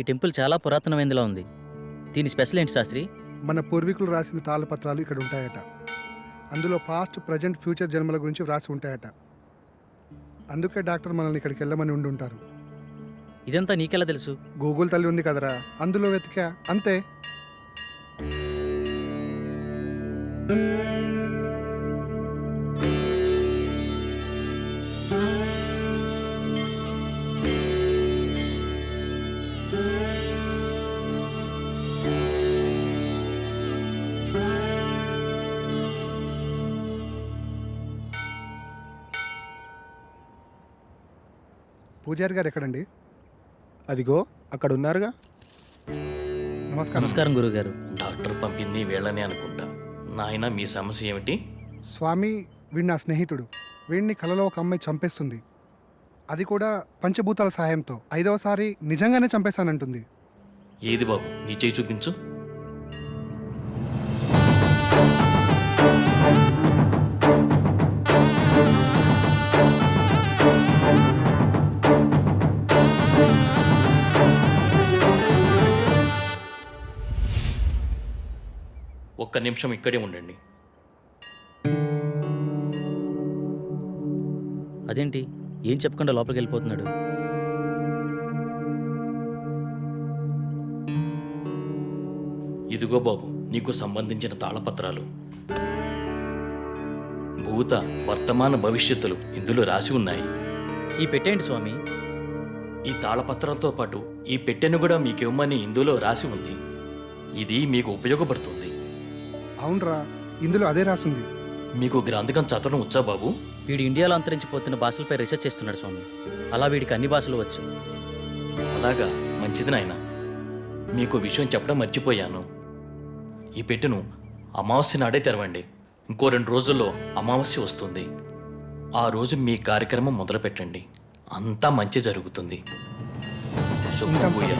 ఈ టెంపుల్ చాలా పురాతనమైనదిలా ఉంది. దీని స్పెషల్ ఏంటి శాస్త్రి? మన పూర్వీకులు రాసిన తాళపత్రాలు ఇక్కడ ఉంటాయట. అందులో పాస్ట్, ప్రజెంట్, ఫ్యూచర్ జన్మల గురించి వ్రాసి ఉంటాయట. అందుకే డాక్టర్ మనల్ని ఇక్కడికి వెళ్ళమని ఉండుంటారు. ఇదంతా నీకెలా తెలుసు? గూగుల్ తల్లి ఉంది కదరా, అందులో వెతికా అంతే. పూజారి గారు ఎక్కడండి? అదిగో అక్కడ ఉన్నారుగా. నమస్కారం. నమస్కారం గురుగారు. డాక్టర్ పంపింది వీళ్ళని అనుకుంటా. నాయన మీ సమస్య ఏమిటి? స్వామి, వీడు నా స్నేహితుడు. వీడిని కలలో ఒక అమ్మాయి చంపేస్తుంది. అది కూడా పంచభూతాల సహాయంతో. 5వసారి నిజంగానే చంపేశానంటుంది. ఏది బాబు, నీ చేయి చూపించు. ఒక్క నిమిషం ఇక్కడే ఉండండి. అదేంటి ఏం చెప్పకుండా లోపలికి వెళ్ళిపోతున్నాడు? ఇదిగో బాబు, నీకు సంబంధించిన తాళపత్రాలు. భూత, వర్తమాన, భవిష్యత్తులు ఇందులో రాసి ఉన్నాయి. ఈ పెట్టేంటి స్వామి? ఈ తాళపత్రాలతో పాటు ఈ పెట్టెను కూడా మీకు ఇవ్వమని ఇందులో రాసి ఉంది. ఇది మీకు ఉపయోగపడుతుంది. అవునరా, ఇందులో అదే రాసుంది. మీకు గ్రంథకం చదవడం వచ్చా బాబు? వీడు ఇండియాలో అంతరించిపోతున్న భాషలపై రీసెర్చ్ చేస్తున్నాడు స్వామి. అలా వీడికి అన్ని భాషలు వచ్చు. అలాగా, మంచిది నాయన. మీకు విషయం చెప్పడం మర్చిపోయాను. ఈ పెట్టెను అమావాస్య నాడే తెరవండి. ఇంకో 2 రోజుల్లో అమావాస్య వస్తుంది. ఆ రోజు మీ కార్యక్రమం మొదలు పెట్టండి. అంతా మంచి జరుగుతుంది. శుభ్రం పూజ.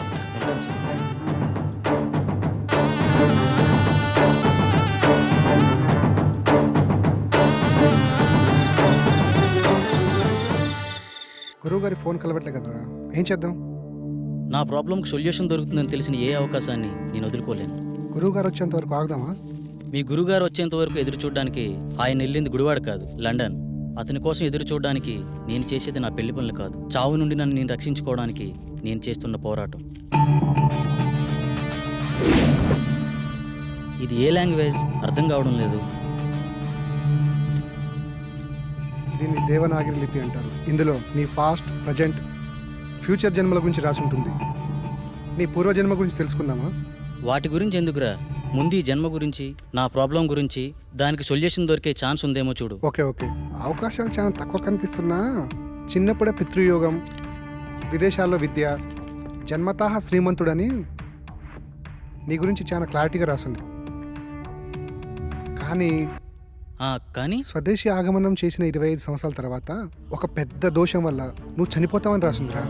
గురువుగారి ఫోన్ కలవట్లే కదరా, ఏం చేద్దాం? నా ప్రాబ్లంకి సొల్యూషన్ దొరుకుతుందని తెలిసిన ఏ అవకాశాన్ని నేను వదులుకోలేను. గురువుగారు వచ్చేంత వరకు ఆగుదామా? మీ గురుగారు వచ్చేంత వరకు ఎదురు చూడడానికి ఆయన వెళ్ళింది గుడివాడ కాదు, లండన్. అతని కోసం ఎదురు చూడడానికి నేను చేసేది నా పెళ్లి పనులు కాదు, చావు నుండి నన్ను నేను రక్షించుకోవడానికి నేను చేస్తున్న పోరాటం. ఇది ఏ లాంగ్వేజ్ అర్థం కావడం లేదు. దీన్ని దేవనాగిరి లిపి అంటారు. ఇందులో నీ పాస్ట్, ప్రజెంట్, ఫ్యూచర్ జన్మల గురించి రాసి ఉంటుంది. నీ పూర్వజన్మ గురించి తెలుసుకుందామా? వాటి గురించి ఎందుకురా, ముందు ఈ జన్మ గురించి, నా ప్రాబ్లం గురించి, దానికి సొల్యూషన్ దొరికే ఛాన్స్ ఉందేమో చూడు. ఓకే ఓకే, అవకాశాలు చాలా తక్కువ కనిపిస్తున్నా చిన్నప్పుడే పితృయోగం, విదేశాల్లో విద్య, జన్మతః శ్రీమంతుడని నీ గురించి చాలా క్లారిటీగా రాసింది. కానీ స్వదేశీ ఆగమనం చేసిన 25 సంవత్సరాల తర్వాత ఒక పెద్ద దోషం వల్ల నువ్వు చనిపోతావని రాసిందిరా.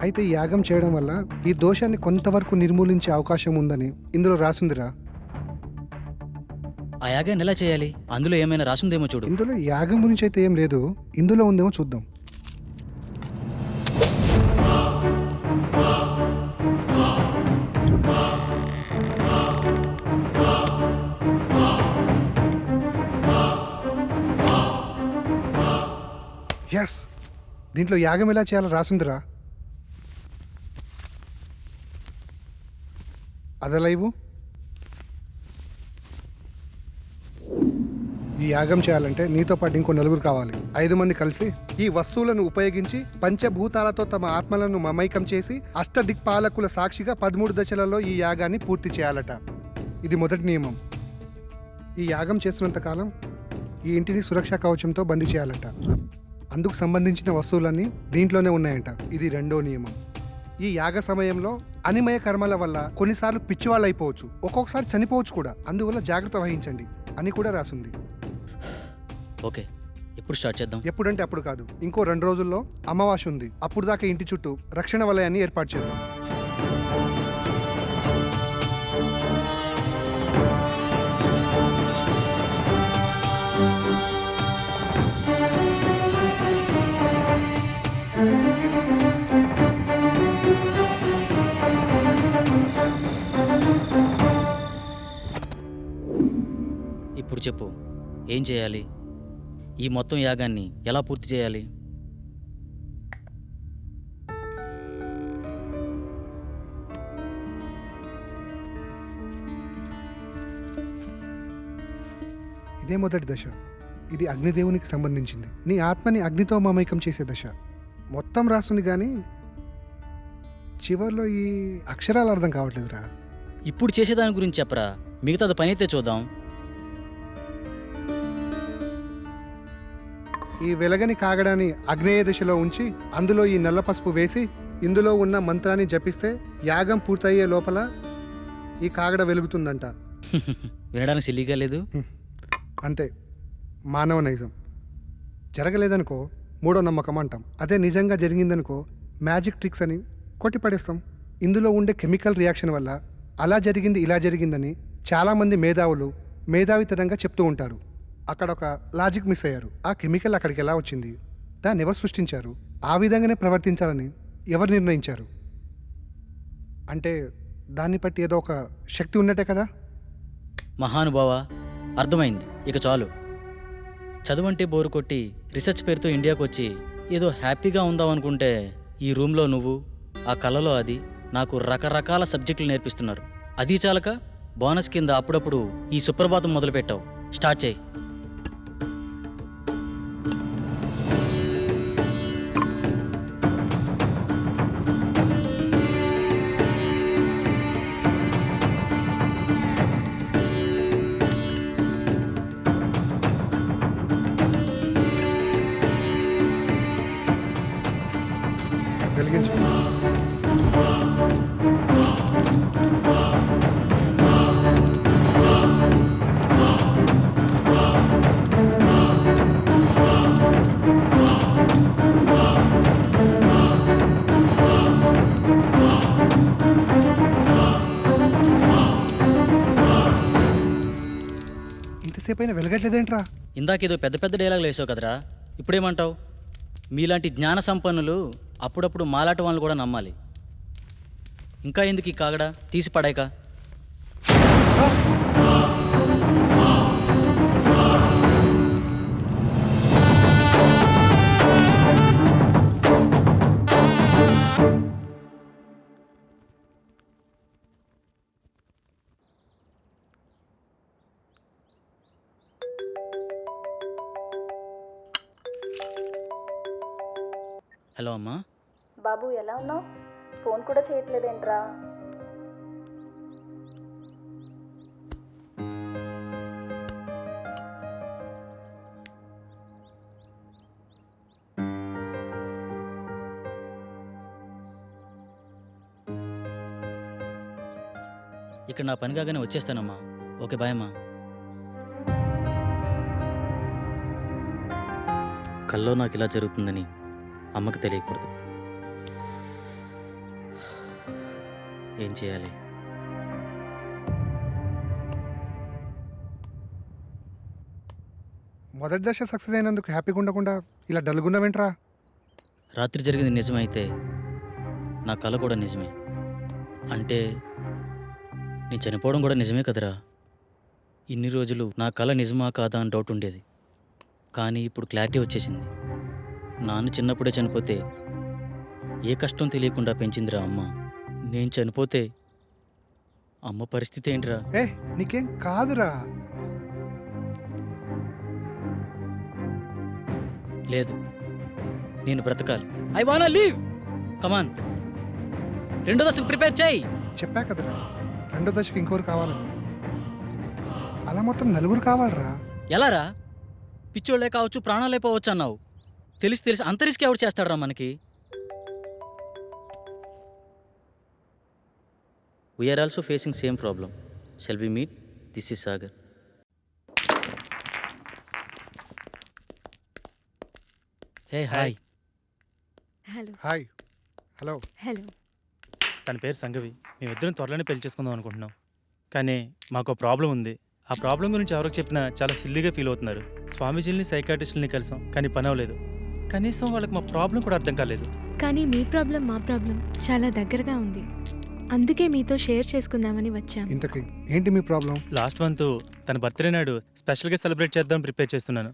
అయితే ఈ యాగం చేయడం వల్ల ఈ దోషాన్ని కొంతవరకు నిర్మూలించే అవకాశం ఉందని ఇందులో రాసిందిరా. ఆ యాగాన్ని ఎలా చేయాలి? అందులో ఏమైనా రాసుందేమో చూడు. ఇందులో యాగం గురించి అయితే ఏం లేదు, ఇందులో ఉందేమో చూద్దాం. ఎస్, దీంట్లో యాగం ఎలా చేయాలో రాసిందిరా. అదలైవు. ఈ యాగం చేయాలంటే నీతో పాటు ఇంకో 4 కావాలి. 5 మంది కలిసి ఈ వస్తువులను ఉపయోగించి పంచభూతాలతో తమ ఆత్మలను మమైకం చేసి అష్టదిక్పాలకుల సాక్షిగా 13 దశలలో ఈ యాగాన్ని పూర్తి చేయాలట. ఇది మొదటి నియమం. ఈ యాగం చేస్తున్నంత కాలం ఈ ఇంటిని సురక్షా కవచంతో బందీ చేయాలట. అందుకు సంబంధించిన వస్తువులన్నీ దీంట్లోనే ఉన్నాయంట. ఇది 2వ నియమం. ఈ యాగ సమయంలో అనిమయ కర్మల వల్ల కొన్నిసార్లు పిచ్చివాళ్ళు అయిపోవచ్చు, ఒక్కొక్కసారి చనిపోవచ్చు కూడా. అందువల్ల జాగ్రత్త వహించండి అని కూడా రాసుంది. ఓకే, ఎప్పుడు స్టార్ట్ చేద్దాం? ఎప్పుడంటే అప్పుడు కాదు, ఇంకో 2 రోజుల్లో అమావాస్య ఉంది. అప్పుడు దాకా ఇంటి చుట్టూ రక్షణ వలయాన్ని ఏర్పాటు చేద్దాం. చెప్పు, ఏం చేయాలి? ఈ మొత్తం యాగాన్ని ఎలా పూర్తి చేయాలి? ఇదే మొదటి దశ. ఇది అగ్నిదేవునికి సంబంధించింది. నీ ఆత్మని అగ్నితో మమైకం చేసే దశ. మొత్తం రాస్తుంది కానీ చివర్లో ఈ అక్షరాలు అర్థం కావట్లేదురా. ఇప్పుడు చేసేదాని గురించి చెప్పరా, మిగతాది పని అయితే చూద్దాం. ఈ వెలగని కాగడాన్ని అగ్నేయ దిశలో ఉంచి అందులో ఈ నల్ల పసుపు వేసి ఇందులో ఉన్న మంత్రాన్ని జపిస్తే యాగం పూర్తయ్యే లోపల ఈ కాగడ వెలుగుతుందంట. వినడానికి సిల్లీగా లేదు. అంతే, మానవ నైజం. జరగలేదనుకో మూడో నమ్మకం అంటాం. అదే నిజంగా జరిగిందనుకో మ్యాజిక్ ట్రిక్స్ అని కొట్టిపడేస్తాం. ఇందులో ఉండే కెమికల్ రియాక్షన్ వల్ల అలా జరిగింది ఇలా జరిగిందని చాలామంది మేధావులు మేధావితనంగా చెప్తూ ఉంటారు. అక్కడ ఒక లాజిక్ మిస్ అయ్యారు. ఆ కెమికల్ అక్కడికి ఎలా వచ్చింది, దాన్ని ఎవరు సృష్టించారు, ఆ విధంగానే ప్రవర్తించాలని ఎవరు నిర్ణయించారు? అంటే దాన్ని బట్టి ఏదో ఒక శక్తి ఉన్నట్టే కదా. మహానుభావ, అర్థమైంది. ఇక చాలు. చదువంటే బోరు కొట్టి రీసెర్చ్ పేరుతో ఇండియాకు వచ్చి ఏదో హ్యాపీగా ఉందాం అనుకుంటే ఈ రూమ్లో నువ్వు, ఆ కళలో అది నాకు రకరకాల సబ్జెక్టులు నేర్పిస్తున్నారు. అది చాలక బోనస్ కింద అప్పుడప్పుడు ఈ సుప్రభాతం మొదలుపెట్టావు. స్టార్ట్ చేయి. వెలిగించు. ఇంతసేపు అయినా వెలగట్లేదేంట్రా? ఇందాకేదో పెద్ద పెద్ద డైలాగులు వేసావు కదరా, ఇప్పుడేమంటావు? మీలాంటి జ్ఞాన సంపన్నులు అప్పుడప్పుడు మాలాట వాళ్ళని కూడా నమ్మాలి. ఇంకా ఎందుకు ఈ కాగడా, తీసి పడాయిక. హలో అమ్మా. బాబు ఎలా ఉన్నావు? ఫోన్ కూడా చేయట్లేదేంట్రా? ఇక్కడ నా పని కాగానే వచ్చేస్తానమ్మా. ఓకే, బాయ్ అమ్మా. కల్లో నాకు ఇలా జరుగుతుందని అమ్మకి తెలియకూడదు. ఏం చేయాలి? మొదటి దశ సక్సెస్ అయినందుకు హ్యాపీగా ఉండకుండా ఇలా డల్గున్నావేంట్రా? రాత్రి జరిగింది నిజమైతే నా కళ కూడా నిజమే. అంటే నేను చనిపోవడం కూడా నిజమే కదరా. ఇన్ని రోజులు నా కళ నిజమా కాదా అని డౌట్ ఉండేది. కానీ ఇప్పుడు క్లారిటీ వచ్చేసింది. నాన్న చిన్నప్పుడే చనిపోతే ఏ కష్టం తెలియకుండా పెంచిందిరా అమ్మ. నేను చనిపోతే అమ్మ పరిస్థితి ఏంటిరా? ఏ నీకేం కాదురా. లేదు, నేను బ్రతకాలి. ఐ వానా లీవ్. కమాన్, రెండో దశకు ప్రిపేర్ చేయి. చెప్పా కదరా, రెండో దశకి ఇంకోరు కావాలని. అలా మొత్తం నలుగురు కావాలరా. ఎలారా? పిచ్చోళ్లే కావచ్చు, ప్రాణాలే పోవచ్చు అన్నావు. తెలిసి అంత రిస్క్ ఎవరు చేస్తాడరా మనకి? We're also facing same problem. Shall we meet? This is Sagar. Hey hi. Hello. Hi. Hello. Hello. తన పేరు సంగవి. మేమిద్దరం త్వరలోనే పెళ్లి చేసుకుందాం అనుకుంటున్నాం. కానీ మాకు ప్రాబ్లం ఉంది. ఆ ప్రాబ్లం గురించి ఎవరికి చెప్పినా చాలా సిల్లీగా ఫీల్ అవుతున్నారు. స్వామీజీని సైకాట్రిస్టుల్ని కలిసాం, కానీ పని అవ్వలేదు. కనీసం వాళ్ళకి మా ప్రాబ్లం కూడా అర్థం కాలేదు. కానీ మీ ప్రాబ్లం మా ప్రాబ్లం చాలా దగ్గరగా ఉంది. అందుకే మీతో షేర్ చేసుకుందామని వచ్చాం. ఇంతకీ ఏంటి మీ ప్రాబ్లం? లాస్ట్ మంత్ తన బర్త్డే నాడు స్పెషల్గా సెలబ్రేట్ చేద్దాం ప్రిపేర్ చేస్తున్నాను.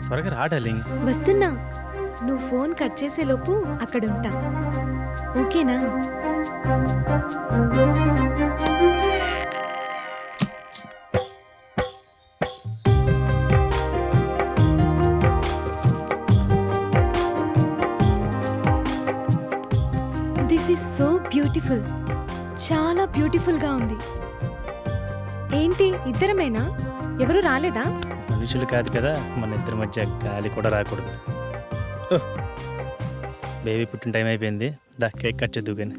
త్వరగా రా డార్లింగ్. వస్తున్నా. నువ్వు ఫోన్ కట్ చేసేలోపు అక్కడ ఉంటా. ఓకేనా? This is so beautiful. చాలా బ్యూటిఫుల్గా ఉంది. ఏంటి ఇద్దరమేనా? ఎవరు రాలేదా? మనుషులు కాదు కదా, మన ఇద్దరి మధ్య గాలి కూడా రాకూడదు. బేబీ పుట్టిన టైం అయిపోయింది. దా కేక్ కట్ చేద్దు కానీ.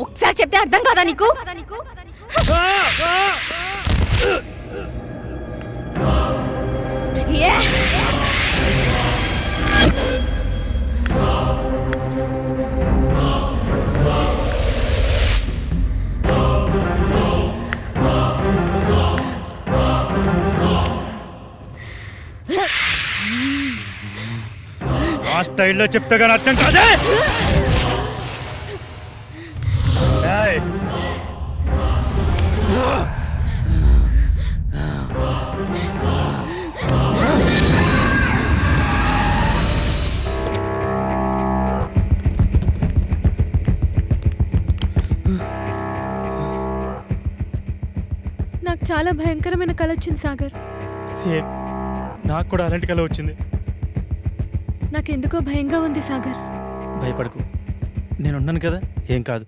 ఒకసారి చెప్తే అర్థం కాదా నీకు? ఏ! ఆ స్టైల్లో చెప్తే కానీ అర్థం కాదే. ఏయ్! నాకు చాలా భయంకరమైన కల వచ్చింది సాగర్. సేమ్ నాకు కూడా అలాంటి కల వచ్చింది. నాకెందుకో భయంగా ఉంది సాగర్. భయపడకు, నేనున్నాను కదా, ఏం కాదు.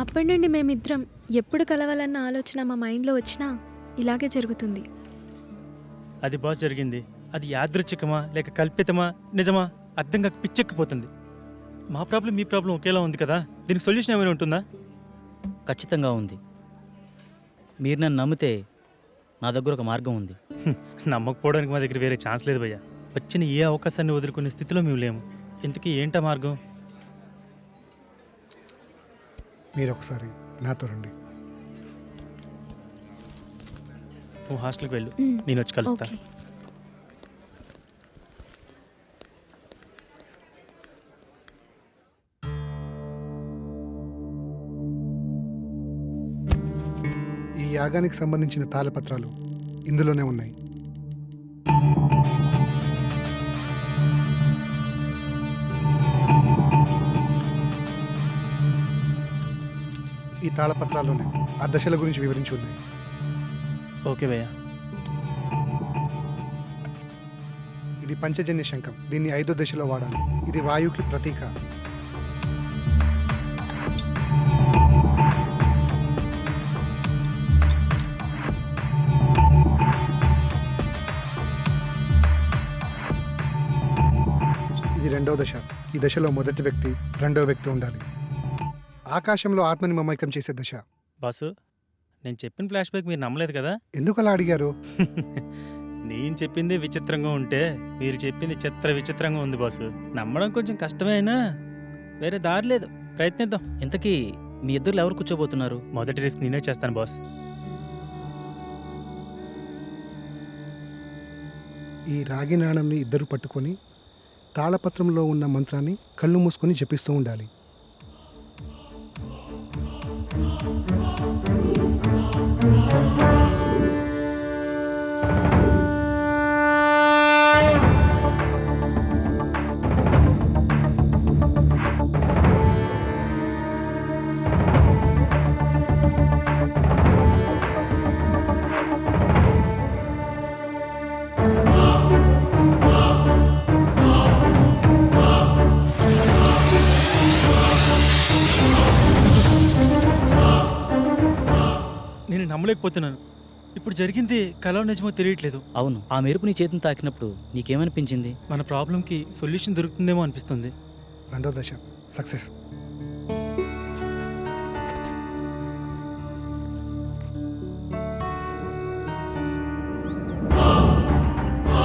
అప్పటి నుండి మేమిద్దరం ఎప్పుడు కలవాలన్న ఆలోచన మా మైండ్లో వచ్చినా ఇలాగే జరుగుతుంది. అది బాస్ జరిగింది. అది యాదృచ్ఛికమా లేక కల్పితమా నిజమా అర్థం కాక పిచ్చెక్కిపోతుంది. మా ప్రాబ్లం మీ ప్రాబ్లం ఒకేలా ఉంది కదా, దీనికి సొల్యూషన్ ఏమైనా ఉంటుందా? ఖచ్చితంగా ఉంది. మీరు నన్ను నమ్మితే నా దగ్గర ఒక మార్గం ఉంది. నమ్మకపోవడానికి మా దగ్గర వేరే ఛాన్స్ లేదు భయ్యా. వచ్చిన ఏ అవకాశాన్ని వదులుకునే స్థితిలో మేము లేము. ఇంతకీ ఏంటా మార్గం? మీరు ఒకసారి నాతో రండి. నువ్వు హాస్టల్కి వెళ్ళు, నేను వచ్చి కలుస్తా. ఓకే. ఈ యాగానికి సంబంధించిన తాళపత్రాలు ఇందులోనే ఉన్నాయి. ఈ తాళపత్రాల్లోనే ఆ దశల గురించి వివరించి ఉన్నాయి. ఓకే భయ్యా. ఇది పంచజన్య శంఖం. దీన్ని 5వ దశలో వాడాలి. ఇది వాయువుకి ప్రతీక. ఇది 2వ దశ. ఈ దశలో మొదటి వ్యక్తి, 2వ వ్యక్తి ఉండాలి. ఆకాశంలో ఆత్మని మమైకం చేసే దశ. బాసు, నేను చెప్పిన ఫ్లాష్ బ్యాక్ మీరు నమ్మలేదు కదా? ఎందుకు అలా అడిగారు? నేను చెప్పింది విచిత్రంగా ఉంటే మీరు చెప్పింది విచిత్రంగా ఉంది బాసు. నమ్మడం కొంచెం కష్టమైనా వేరే దారి లేదు, ప్రయత్నిద్దాం. ఇంతకీ మీ ఇద్దరు ఎవరు కూర్చోబోతున్నారు? మొదటి రిస్క్ నేనే చేస్తాను బాస్. ఈ రాగి నాణంని ఇద్దరు పట్టుకొని తాళపత్రంలో ఉన్న మంత్రాన్ని కళ్ళు మూసుకొని జపిస్తూ ఉండాలి. నేను నమ్మలేకపోతున్నాను. ఇప్పుడు జరిగింది కలో నిజమో తెలియట్లేదు. అవును, ఆ మెరుపు నీ చేతిని తాకినప్పుడు నీకేమనిపించింది? మన ప్రాబ్లంకి సొల్యూషన్ దొరుకుతుందేమో అనిపిస్తుంది. రెండో దశ సక్సెస్.